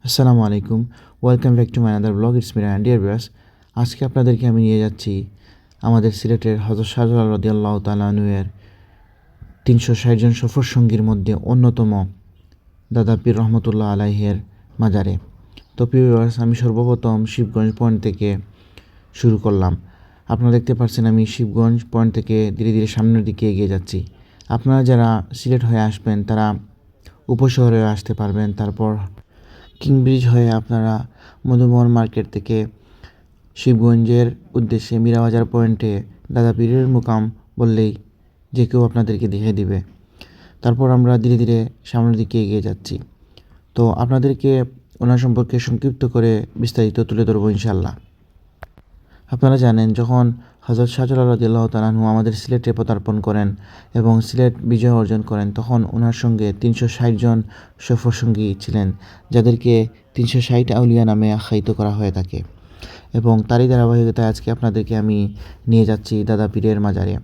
আসসালামু আলাইকুম। Welcome back to my another blog. It's me Raihan. Dear viewers, আজকে আপনাদেরকে আমি নিয়ে যাচ্ছি আমাদের সিলেটের হযরত শাহজালাল রাদিয়াল্লাহু তাআলা আনহু এর ৩৬০ জন সফর সঙ্গীর মধ্যে অন্যতম দাদা পীর রহমতুল্লাহ আলাইহির মাজারে। তো প্রিয় ভিউয়ার্স, আমি সর্বপ্রথম শিবগঞ্জ পয়েন্ট থেকে শুরু করলাম। আপনারা দেখতে পাচ্ছেন আমি শিবগঞ্জ পয়েন্ট থেকে ধীরে ধীরে সামনের দিকে এগিয়ে যাচ্ছি। আপনারা যারা সিলেট হয়ে আসবেন তারা উপশহরেও আসতে পারবেন। তারপর কিংব্রিজ হয়ে আপনারা মধুমোহন মার্কেট থেকে শিবগঞ্জের উদ্দেশ্যে মীরাবাজার পয়েন্টে দাদা পীরের মুকাম বললেই যে কেউ আপনাদেরকে দেখিয়ে দিবে। তারপর আমরা ধীরে ধীরে সামনের দিকে এগিয়ে যাচ্ছি। তো আপনাদেরকে ওনার সম্পর্কে সংক্ষিপ্ত করে বিস্তারিত তুলে ধরবো ইনশাল্লাহ। আপনারা জানেন, যখন হযরত শাহজালাল রাদিয়াল্লাহু তাআলা আনহু আমাদের সিলেটে পদার্পণ করেন এবং সিলেট বিজয় অর্জন করেন, তখন ওনার সঙ্গে ৩৬০ জন সফরসঙ্গী ছিলেন, যাদেরকে ৩৬০ আউলিয়া নামে আখ্যায়িত করা হয়ে থাকে। এবং তারই ধারাবাহিকতায় আজকে আপনাদেরকে আমি নিয়ে যাচ্ছি দাদা পীরের মাজারে।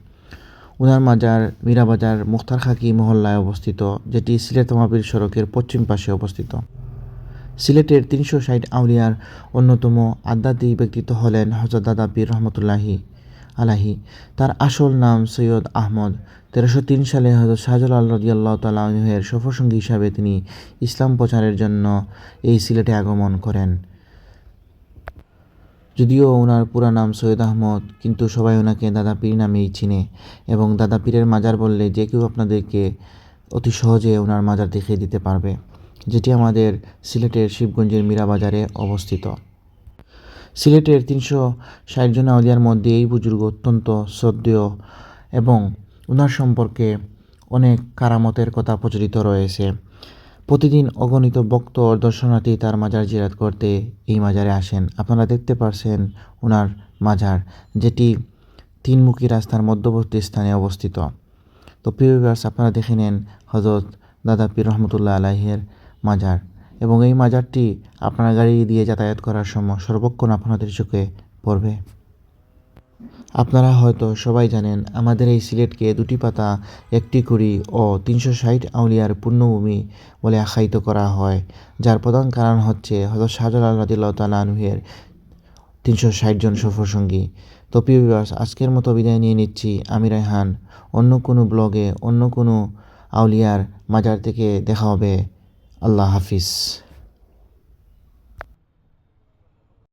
ওনার মাজার মীরাবাজার মুখতার খাকি মহল্লায় অবস্থিত, যেটি সিলেট তমাপিল সড়কের পশ্চিম পাশে অবস্থিত। সিলেটের ৩৬০ আউলিয়ার অন্যতম আধ্যাত্মিক ব্যক্তিত্ব হলেন হযরত দাদা পীর রহমতুল্লাহি আলাহি। তার আসল নাম সৈয়দ আহমদ। ১৩০৩ সালে হযরত শাহজালাল রাদিয়াল্লাহু তাআলা আনহু এর সফরসঙ্গী হিসাবে তিনি ইসলাম প্রচারের জন্য এই সিলেটে আগমন করেন। যদিও ওনার পুরা নাম সৈয়দ আহমদ, কিন্তু সবাই ওনাকে দাদা পীর নামেই চিনে এবং দাদা পীরের মাজার বললে যে কেউ আপনাদেরকে অতি সহজে ওনার মাজার দেখিয়ে দিতে পারবে, যেটি আমাদের সিলেটের শিবগঞ্জের মীরাবাজারে অবস্থিত। সিলেটের ৩৬০ জন আউলিয়ার মধ্যে এই বুজুর্গ অত্যন্ত শ্রদ্ধেয় এবং ওনার সম্পর্কে অনেক কারামতের কথা প্রচলিত রয়েছে। প্রতিদিন অগণিত ভক্ত ও দর্শনার্থী তার মাজার জিয়ারত করতে এই মাজারে আসেন। আপনারা দেখতে পারছেন ওনার মাজার, যেটি তিনমুখী রাস্তার মধ্যবর্তী স্থানে অবস্থিত। তো প্রিয় ভিউয়ার্স, আপনারা দেখে নেন হযরত দাদা পীর রহমতুল্লাহ আলাইহির মাজার, এবং এই মাজারটি আপনার গাড়ি দিয়ে যাতায়াত করার সময় সর্বক্ষণ আপনাদের চোখে পড়বে। আপনারা হয়তো সবাই জানেন, আমাদের এই সিলেটকে দুটি পাতা একটি কুড়ি ও ৩৬০ আউলিয়ার পুণ্যভূমি বলে আখ্যায়িত করা হয়, যার প্রধান কারণ হচ্ছে হযরত শাহজালাল রাদিয়াল্লাহু তাআলা আনহু এর ৩৬০ জন সফরসঙ্গী। তো প্রিয় ভিউয়ার্স, আজকের মতো বিদায় নিয়ে নিচ্ছি আমি রায়হান। অন্য কোনো ব্লগে অন্য কোনো আউলিয়ার মাজার থেকে দেখা হবে। আল্লাহ হাফিজ।